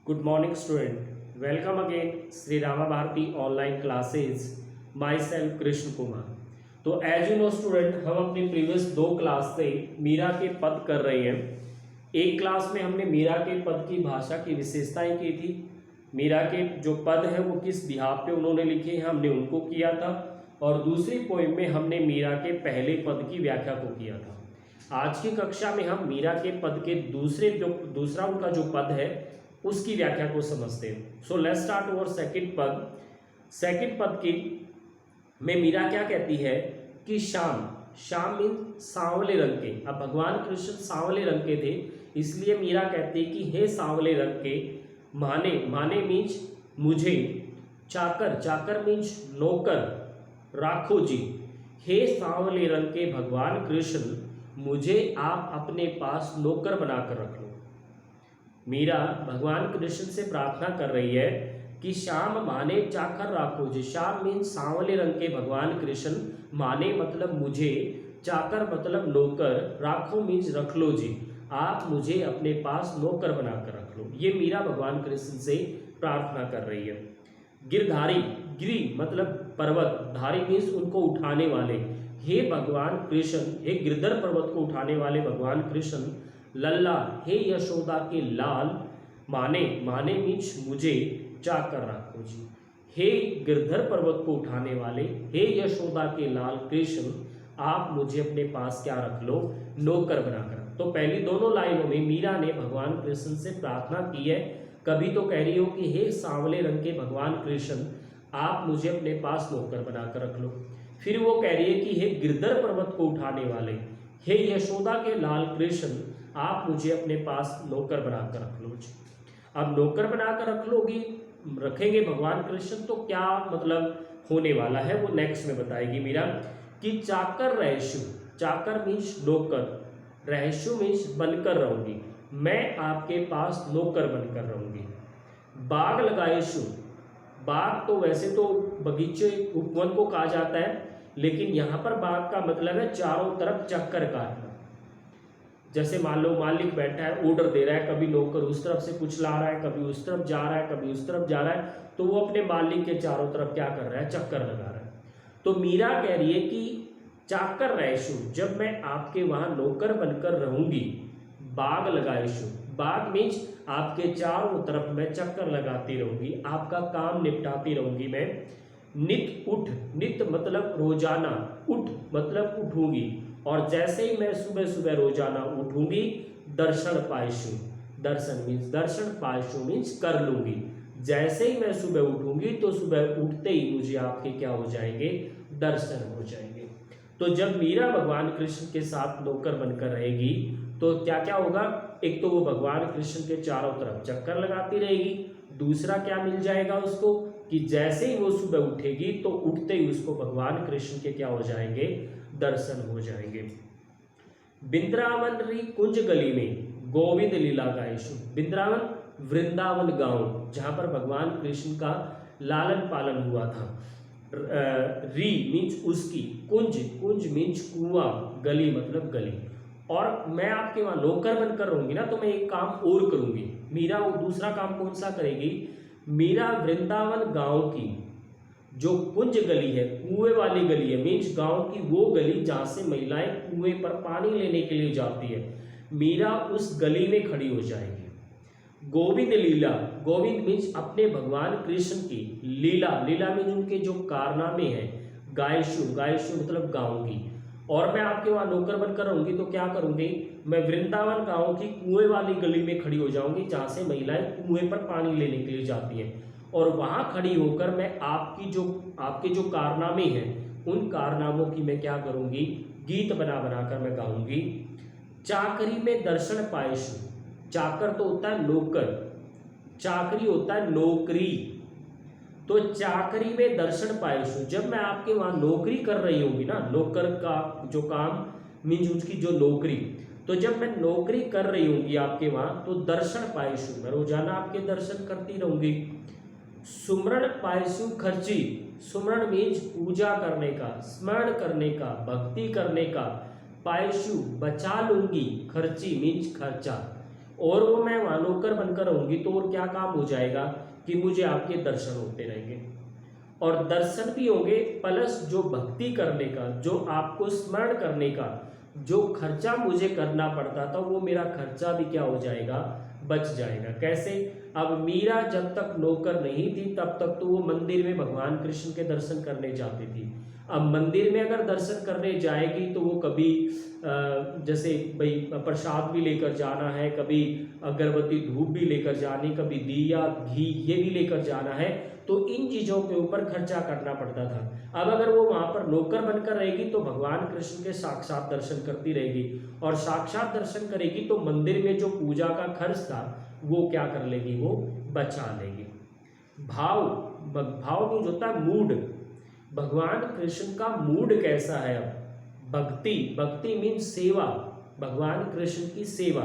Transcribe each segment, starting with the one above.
Good morning, student. Welcome again, Sri Rama Bharati online classes. Myself Krishna Kumar. तो as you know student, हम अपनी previous दो class से मीरा के पद कर रहे हैं। एक क्लास में हमने मीरा के पद की भाषा की विशेषताएं की थी। मीरा के जो पद है वो किस बिहाफ पे उन्होंने लिखे हैं, हमने उनको किया था। और दूसरी पोइम में हमने मीरा के पहले पद की व्याख्या को किया था। आज की कक्षा में हम मीरा के पद के दूसरा उनका जो पद है उसकी व्याख्या को समझते हैं। So let's start over second पद। सेकंड पद की में मीरा क्या कहती है कि शाम मीन सांवले रंग के। अब भगवान कृष्ण सांवले रंग के थे, इसलिए मीरा कहती है कि हे सांवले रंग के माने मीन्स मुझे, चाकर मीन्स नौकर, राखो जी। हे सांवले रंग के भगवान कृष्ण, मुझे आप अपने पास नौकर बनाकर रख लो। मीरा भगवान कृष्ण से प्रार्थना कर रही है कि श्याम माने चाकर राखो जी। श्याम मीन सांवले रंग के भगवान कृष्ण, माने मतलब मुझे, चाकर मतलब नौकर, राखो मीन्स रख लो जी। आप मुझे अपने पास नौकर बनाकर रख लो। ये मीरा भगवान कृष्ण से प्रार्थना कर रही है। गिरधारी, गिरी मतलब पर्वत, धारी मीन्स उनको उठाने वाले। हे भगवान कृष्ण, हे गिरधर पर्वत को उठाने वाले भगवान कृष्ण, लल्ला हे यशोदा के लाल, माने मीन्स मुझे, चाकर राखो जी। हे गिरधर पर्वत को उठाने वाले, हे यशोदा के लाल कृष्ण, आप मुझे अपने पास क्या रख लो, नौकर बनाकर। तो पहली दोनों लाइनों में मीरा ने भगवान कृष्ण से प्रार्थना की है। कभी तो कह रही हो कि हे सांवले रंग के भगवान कृष्ण, आप मुझे अपने पास नौकर बनाकर रख लो। फिर वो कह रही है कि हे गिरधर पर्वत को उठाने वाले, हे यशोदा के लाल कृष्ण, आप मुझे अपने पास नौकर बनाकर रख लो जी। अब नौकर बनाकर रखेंगे भगवान कृष्ण, तो क्या मतलब होने वाला है वो नेक्स्ट में बताएगी मीरा कि चाकर रहशु, चाकर मीन्स नौकर, रहशु मीन्स बनकर रहूंगी, मैं आपके पास नौकर बनकर रहूंगी। बाग लगाएशु, बाग तो वैसे तो बगीचे उपवन को कहा जाता है, लेकिन यहाँ पर बाग का मतलब है चारों तरफ चक्कर काटना। जैसे मान लो मालिक बैठा है, ऑर्डर दे रहा है, कभी नौकर उस तरफ से कुछ ला रहा है, कभी उस तरफ जा रहा है, कभी उस तरफ जा रहा है, तो वो अपने मालिक के चारों तरफ क्या कर रहा है, चक्कर लगा रहा है। तो मीरा कह रही है कि चाकर रहशु, जब मैं आपके वहां नौकर बनकर रहूंगी, बाग लगाएशु, बाग मीन्स आपके चारों तरफ मैं चक्कर लगाती रहूंगी, आपका काम निपटाती रहूंगी मैं। नित मतलब रोजाना, उठ मतलब उठूंगी, और जैसे ही मैं सुबह सुबह रोजाना उठूंगी, दर्शन पायशु, दर्शन मीन्स दर्शन, पायशु मीन्स कर लूंगी। जैसे ही मैं सुबह उठूंगी तो सुबह उठते ही मुझे आपके क्या हो जाएंगे, दर्शन हो जाएंगे। तो जब मीरा भगवान कृष्ण के साथ नौकर बनकर रहेगी तो क्या क्या होगा, एक तो वो भगवान कृष्ण के चारों तरफ चक्कर लगाती रहेगी, दूसरा क्या मिल जाएगा उसको कि जैसे ही वो सुबह उठेगी तो उठते ही उसको भगवान कृष्ण के क्या हो जाएंगे, दर्शन हो जाएंगे। बिंद्रावन री कुंज गली में गोविंद लीला गायशु, बिंद्रावन वृंदावन गांव जहां पर भगवान कृष्ण का लालन पालन हुआ था। री मीन्स उसकी, कुंज मीन्स कुआं, गली मतलब गली। और मैं आपके वहां नौकर बनकर रहूंगी ना, तो मैं एक काम और करूंगी। मीरा वो दूसरा काम कौन सा करेगी, मीरा वृंदावन गांव की जो कुंज गली है, कुएं वाली गली है, मीन्स गांव की वो गली जहां से महिलाएं कुएं पर पानी लेने के लिए जाती है, मीरा उस गली में खड़ी हो जाएगी। गोविंद लीला, गोविंद मीन्स अपने भगवान कृष्ण की, लीला मीन्स उनके जो कारनामे हैं, गायशु मतलब गांव की। और मैं आपके वहां नौकर बनकर रहूंगी तो क्या करूंगी, मैं वृंदावन गांव की कुएं वाली गली में खड़ी हो जाऊंगी जहां से महिलाएं कुएं पर पानी लेने के लिए जाती हैं, और वहां खड़ी होकर मैं आपके जो कारनामे हैं उन कारनामों की मैं क्या करूंगी, गीत बनाकर मैं गाऊंगी। चाकरी में दर्शन पायशु, चाकर तो होता है नौकर, चाकरी होता है नौकरी, तो चाकरी में दर्शन पायशु, जब मैं आपके वहां नौकरी कर रही होंगी ना, नौकर का जो काम मीन्स उसकी जो नौकरी, तो जब मैं नौकरी कर रही होंगी आपके वहां तो दर्शन पायशु, मैं रोजाना आपके दर्शन करती रहूंगी। सुमरण पायशु खर्ची, सुमरण मीन्स पूजा करने का, स्मरण करने का, भक्ति करने का, पायशु बचा लूंगी, खर्ची मीन्स खर्चा। और वो मैं वहाँ नौकर बनकर रहूंगी तो और क्या काम हो जाएगा कि मुझे आपके दर्शन होते रहेंगे, और दर्शन भी होंगे प्लस जो भक्ति करने का, जो आपको स्मरण करने का जो खर्चा मुझे करना पड़ता था वो मेरा खर्चा भी क्या हो जाएगा, बच जाएगा। कैसे? अब मीरा जब तक नौकर नहीं थी तब तक तो वो मंदिर में भगवान कृष्ण के दर्शन करने जाती थी। अब मंदिर में अगर दर्शन करने जाएगी तो वो कभी जैसे भाई प्रसाद भी लेकर जाना है, कभी अगरबत्ती धूप भी लेकर जानी, कभी दिया घी ये भी लेकर जाना है, तो इन चीज़ों के ऊपर खर्चा करना पड़ता था। अब अगर वो वहाँ पर नौकर बनकर रहेगी तो भगवान कृष्ण के साक्षात दर्शन करती रहेगी, और साक्षात दर्शन करेगी तो मंदिर में जो पूजा का खर्च था वो क्या कर लेगी, वो बचा लेगी। भाव, भाव मीन्स होता है मूड, भगवान कृष्ण का मूड कैसा है। अब भक्ति, भक्ति मीन्स सेवा, भगवान कृष्ण की सेवा।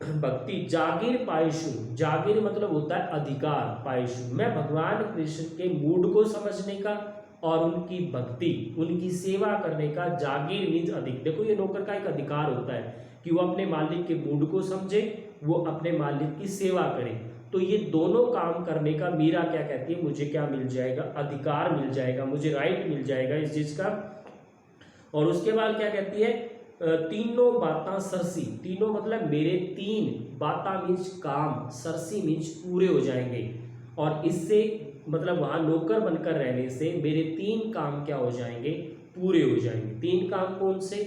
भक्ति, जागीर पायशु, जागीर मतलब होता है अधिकार, पायशु मैं भगवान कृष्ण के मूड को समझने का और उनकी भक्ति, उनकी सेवा करने का। जागीर मीन्स अधिक। देखो ये नौकर का एक अधिकार होता है कि वो अपने मालिक के मूड को समझे, वो अपने मालिक की सेवा करे। तो ये दोनों काम करने का मीरा क्या कहती है, मुझे क्या मिल जाएगा, अधिकार मिल जाएगा, मुझे राइट मिल जाएगा इस चीज का। और उसके बाद क्या कहती है, तीनों बातां सरसी, तीनों मतलब मेरे तीन, बाता मीन्स काम, सरसी मीन्स पूरे हो जाएंगे, और इससे मतलब वहां नौकर बनकर रहने से मेरे तीन काम क्या हो जाएंगे, पूरे हो जाएंगे। तीन काम कौन से?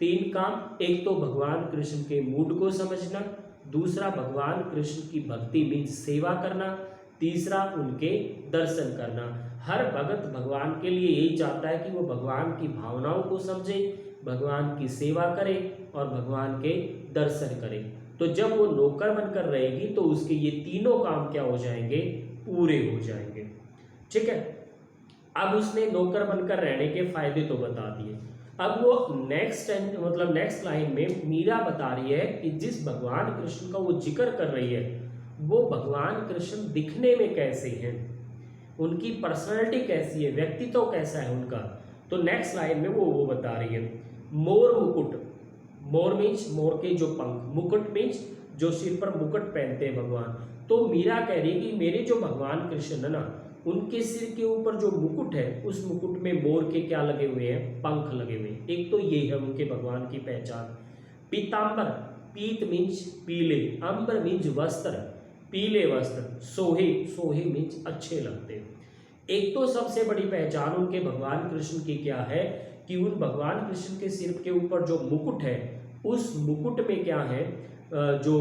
तीन काम, एक तो भगवान कृष्ण के मूड को समझना, दूसरा भगवान कृष्ण की भक्ति मीन्स सेवा करना, तीसरा उनके दर्शन करना। हर भगत भगवान के लिए यही चाहता है कि वो भगवान की भावनाओं को समझे, भगवान की सेवा करे और भगवान के दर्शन करे। तो जब वो नौकर बनकर रहेगी तो उसके ये तीनों काम क्या हो जाएंगे, पूरे हो जाएंगे। ठीक है, अब उसने नौकर बनकर रहने के फायदे तो बता दिए। अब वो नेक्स्ट लाइन में मीरा बता रही है कि जिस भगवान कृष्ण का वो जिक्र कर रही है वो भगवान कृष्ण दिखने में कैसे हैं, उनकी पर्सनैलिटी कैसी है, व्यक्तित्व कैसा है उनका। तो नेक्स्ट लाइन में वो बता रही है, मोर मुकुट, मोर मीन्स मोर के जो पंख, मुकुट मीन्स जो सिर पर मुकुट पहनते हैं भगवान। तो मीरा कह रही है कि मेरे जो भगवान कृष्ण है ना, उनके सिर के ऊपर जो मुकुट है उस मुकुट में मोर के क्या लगे हुए हैं, पंख लगे हुए हैं। एक तो ये है उनके भगवान की पहचान। पीतांबर, पीत मीन्स पीले, अंबर मीन्स वस्त्र, पीले वस्त्र, सोहे, सोहे मीन्स अच्छे लगते हैं। एक तो सबसे बड़ी पहचान उनके भगवान कृष्ण की क्या है कि उन भगवान कृष्ण के सिर के ऊपर जो मुकुट है उस मुकुट में क्या है, जो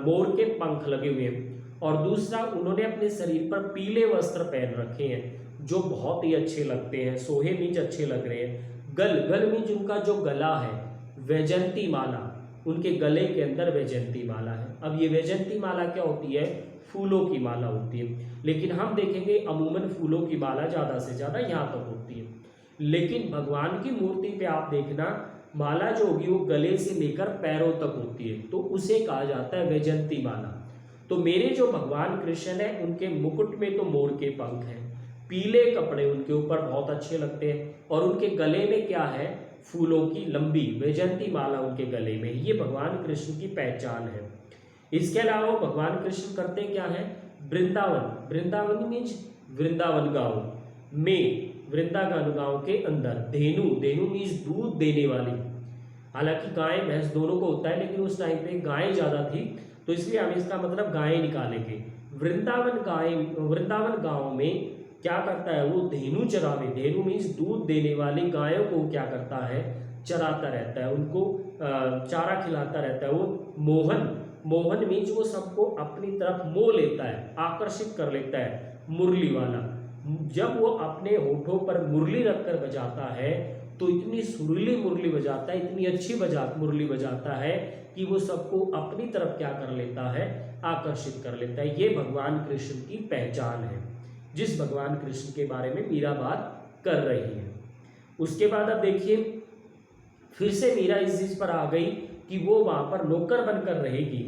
मोर के पंख लगे हुए हैं, और दूसरा उन्होंने अपने शरीर पर पीले वस्त्र पहन रखे हैं जो बहुत ही अच्छे लगते हैं। सोहे मीन्स अच्छे लग रहे हैं। गल, गल मीन्स उनका जो गला है, वैजंती माला, उनके गले के अंदर वैजंती माला है। अब ये वैजंती माला क्या होती है, फूलों की माला होती है, लेकिन हम देखेंगे अमूमन फूलों की माला ज़्यादा से ज़्यादा यहाँ तक होती है, लेकिन भगवान की मूर्ति पे आप देखना माला जो होगी वो गले से लेकर पैरों तक होती है, तो उसे कहा जाता है वैजंती माला। तो मेरे जो भगवान कृष्ण है उनके मुकुट में तो मोर के पंख हैं, पीले कपड़े उनके ऊपर बहुत अच्छे लगते हैं, और उनके गले में क्या है, फूलों की लंबी वैजंती माला उनके गले में। ये भगवान कृष्ण की पहचान है। इसके अलावा भगवान कृष्ण करते क्या है, वृंदावन, वृंदावन मीन्स वृंदावन गांव में, वृंदावन गांव के अंदर। धेनु, धेनु मीन्स दूध देने वाली, हालांकि गाय भैंस दोनों को होता है लेकिन उस टाइम पे गायें ज्यादा थी तो इसलिए हम इसका मतलब गायें निकालेंगे। वृंदावन गाय, वृंदावन गांव में क्या करता है वो, धेनु चरावे, धेनु मीन्स दूध देने वाली गायों को क्या करता है, चराता रहता है, उनको चारा खिलाता रहता है। वो मोहन, मोहन मीन्स वो सबको अपनी तरफ मोह लेता है, आकर्षित कर लेता है, मुरली वाला। जब वो अपने होठों पर मुरली रखकर बजाता है तो इतनी सुरीली मुरली बजाता है, इतनी अच्छी मुरली बजाता है कि वो सबको अपनी तरफ क्या कर लेता है, आकर्षित कर लेता है। ये भगवान कृष्ण की पहचान है, जिस भगवान कृष्ण के बारे में मीरा बात कर रही है। उसके बाद अब देखिए फिर से मीरा इस चीज पर आ गई कि वो वहां पर नौकर बनकर रहेगी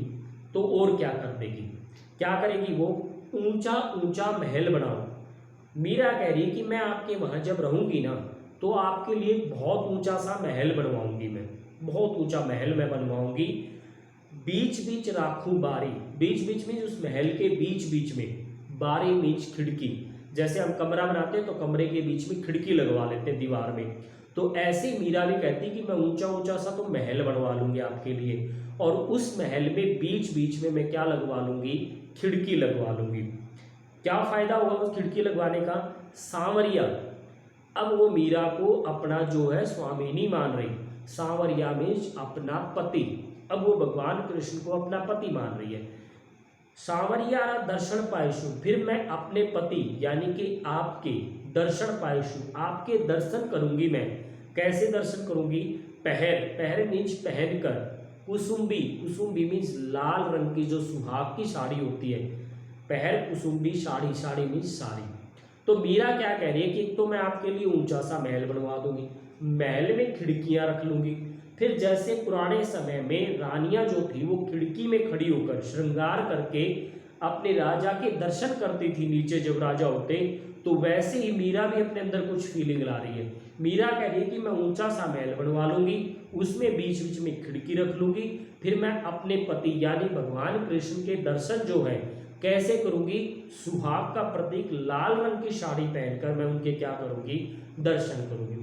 तो और क्या कर देगी, क्या करेगी, वो ऊंचा ऊंचा महल बनाओ। मीरा कह रही है कि मैं आपके वहां जब रहूंगी ना तो आपके लिए बहुत ऊंचा सा महल बनवाऊंगी, मैं बहुत ऊंचा महल मैं बनवाऊंगी, बीच बीच राखू बारी, बीच बीच में उस महल के बीच बीच में, बारी मीच खिड़की, जैसे हम कमरा बनाते हैं तो कमरे के बीच में खिड़की लगवा लेते हैं दीवार में, तो ऐसे मीरा भी कहती कि मैं ऊंचा ऊंचा सा तो महल बनवा लूंगी आपके लिए, और उस महल में बीच बीच में मैं क्या लगवा लूंगी, खिड़की लगवा लूंगी। क्या फायदा होगा उस खिड़की लगवाने का, सांवरिया, अब वो मीरा को अपना जो है स्वामिनी मान रही, सांवरिया में अपना पति, अब वो भगवान कृष्ण को अपना पति मान रही है। सांवरिया दर्शन पायशु, फिर मैं अपने पति यानी कि आपके दर्शन पायशु, आपके दर्शन करूंगी मैं। कैसे दर्शन करूंगी, पहर, पहर मीन्स पहनकर, कुसुम्बी, कुसुम्बी मीन्स लाल रंग की जो सुहाग की साड़ी होती है, पहर कुसुम्बी साड़ी, साड़ी मीन्स साड़ी। तो मीरा क्या कह रही है कि एक तो मैं आपके लिए ऊंचा सा महल बनवा दूंगी, महल में खिड़कियां रख लूंगी, फिर जैसे पुराने समय में रानियां जो थी वो खिड़की में खड़ी होकर श्रृंगार करके अपने राजा के दर्शन करती थी नीचे जब राजा होते, तो वैसे ही मीरा भी अपने अंदर कुछ फीलिंग ला रही है। मीरा कह रही है कि मैं ऊंचा सा महल बनवा लूंगी, उसमें बीच बीच में खिड़की रख लूंगी, फिर मैं अपने पति यानी भगवान कृष्ण के दर्शन जो है कैसे करूंगी, सुहाग का प्रतीक लाल रंग की साड़ी पहनकर मैं उनके क्या करूंगी, दर्शन करूंगी।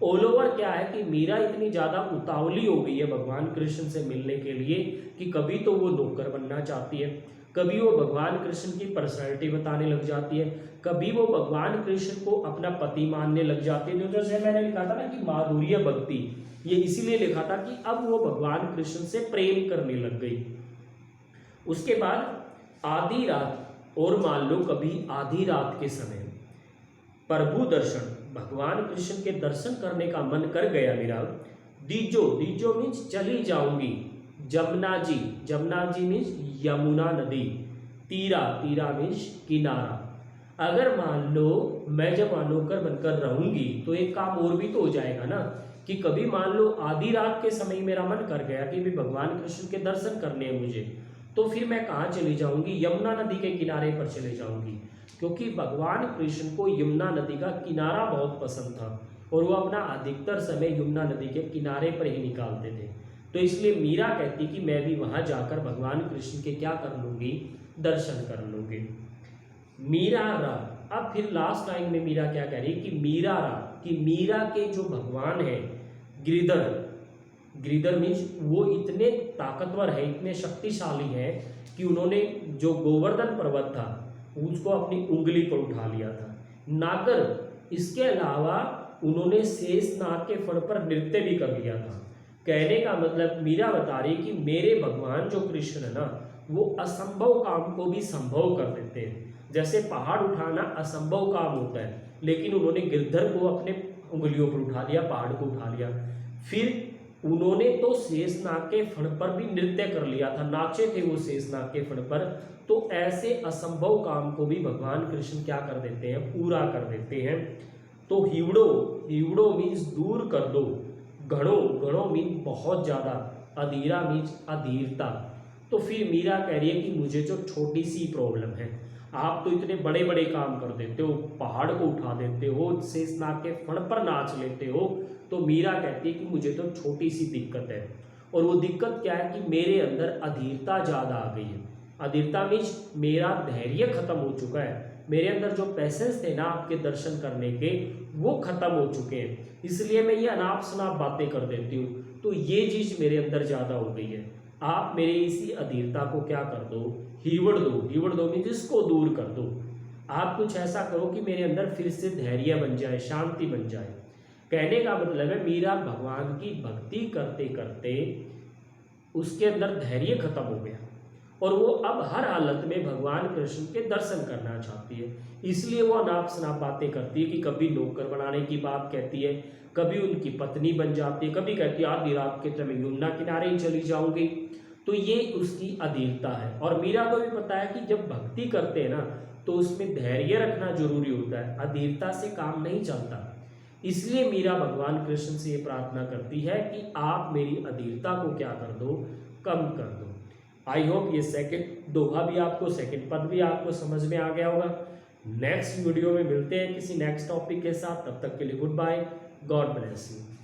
ऑल ओवर क्या है कि मीरा इतनी ज्यादा उतावली हो गई है भगवान कृष्ण से मिलने के लिए कि कभी तो वो नौकर बनना चाहती है, कभी वो भगवान कृष्ण की पर्सनैलिटी बताने लग जाती है, कभी वो भगवान कृष्ण को अपना पति मानने लग जाती है। जैसे मैंने लिखा था ना कि माधुर्य भक्ति, ये इसीलिए लिखा था कि अब वो भगवान कृष्ण से प्रेम करने लग गई। उसके बाद आधी रात, और मान लो कभी आधी रात के समय प्रभु दर्शन, भगवान कृष्ण के दर्शन करने का मन कर गया मेरा, दीजो, दीजो मीन्स चली जाऊंगी, जमुना जी, जमुना जी मीन्स यमुना नदी, तीरा, तीरा मीन्स किनारा। अगर मान लो मैं जब नौकर बनकर रहूंगी तो एक काम और भी तो हो जाएगा ना, कि कभी मान लो आधी रात के समय मेरा मन कर गया कि भी भगवान कृष्ण के दर्शन करने हैं मुझे, तो फिर मैं कहाँ चली जाऊंगी, यमुना नदी के किनारे पर चले जाऊंगी, क्योंकि भगवान कृष्ण को यमुना नदी का किनारा बहुत पसंद था और वो अपना अधिकतर समय यमुना नदी के किनारे पर ही निकालते थे। तो इसलिए मीरा कहती कि मैं भी वहां जाकर भगवान कृष्ण के क्या कर लूंगी, दर्शन कर लूंगी। मीरा रा, अब फिर लास्ट लाइन में मीरा क्या कह रही कि मीरा रा, कि मीरा के जो भगवान है गिरिधर, गिरिधर मीन्स वो इतने ताकतवर है, इतने शक्तिशाली है कि उन्होंने जो गोवर्धन पर्वत था उसको अपनी उंगली पर उठा लिया था। नागर, इसके अलावा उन्होंने शेषनाग के फण पर नृत्य भी कर लिया था। कहने का मतलब मीरा बता रही कि मेरे भगवान जो कृष्ण है ना, वो असंभव काम को भी संभव कर देते हैं। जैसे पहाड़ उठाना असंभव काम होता है, लेकिन उन्होंने गिरधर को अपने उंगलियों पर उठा लिया, पहाड़ को उठा लिया। फिर उन्होंने तो शेषनाग के फण पर भी नृत्य कर लिया था, नाचे थे वो शेषनाग के फण पर। तो ऐसे असंभव काम को भी भगवान कृष्ण क्या कर देते हैं, पूरा कर देते हैं। तो हिवड़ो, हिवड़ो मीन्स दूर कर दो, घड़ो, घड़ो मीन बहुत ज्यादा, अधीरा मीन्स अधीरता। तो फिर मीरा कह रही है कि मुझे जो छोटी सी प्रॉब्लम है, आप तो इतने बड़े बड़े काम कर देते हो, पहाड़ को उठा देते हो, शेषनाग के फण पर नाच लेते हो, तो मीरा कहती है कि मुझे तो छोटी सी दिक्कत है। और वो दिक्कत क्या है कि मेरे अंदर अधीरता ज्यादा आ गई है। अधीरता मीन्स मेरा धैर्य खत्म हो चुका है, मेरे अंदर जो पैसेंस थे ना आपके दर्शन करने के वो खत्म हो चुके हैं, इसलिए मैं ये अनाप शनाप बातें कर देती हूँ। तो ये चीज मेरे अंदर ज्यादा हो गई है, आप मेरे इसी अधीरता को क्या कर दो, हिवड़ दो, हिवड़ दो मीन्स इसको दूर कर दो। आप कुछ ऐसा करो कि मेरे अंदर फिर से धैर्य बन जाए, शांति बन जाए। कहने का मतलब है मीरा भगवान की भक्ति करते करते उसके अंदर धैर्य खत्म हो गया और वो अब हर हालत में भगवान कृष्ण के दर्शन करना चाहती है। इसलिए वो अनाप शनाप बातें करती है कि कभी नौकर बनाने की बात कहती है, कभी उनकी पत्नी बन जाती है, कभी कहती है आधी रात के समय यमुना किनारे ही चली जाऊंगी। तो ये उसकी अधीरता है। और मीरा को भी पता है कि जब भक्ति करते हैं ना तो उसमें धैर्य रखना जरूरी होता है, अधीरता से काम नहीं चलता। इसलिए मीरा भगवान कृष्ण से ये प्रार्थना करती है कि आप मेरी अधीरता को क्या कर दो, कम कर दो। आई होप ये सेकंड दोहा भी आपको, सेकंड पद भी आपको समझ में आ गया होगा। नेक्स्ट वीडियो में मिलते हैं किसी नेक्स्ट टॉपिक के साथ, तब तक के लिए goodbye, God bless you.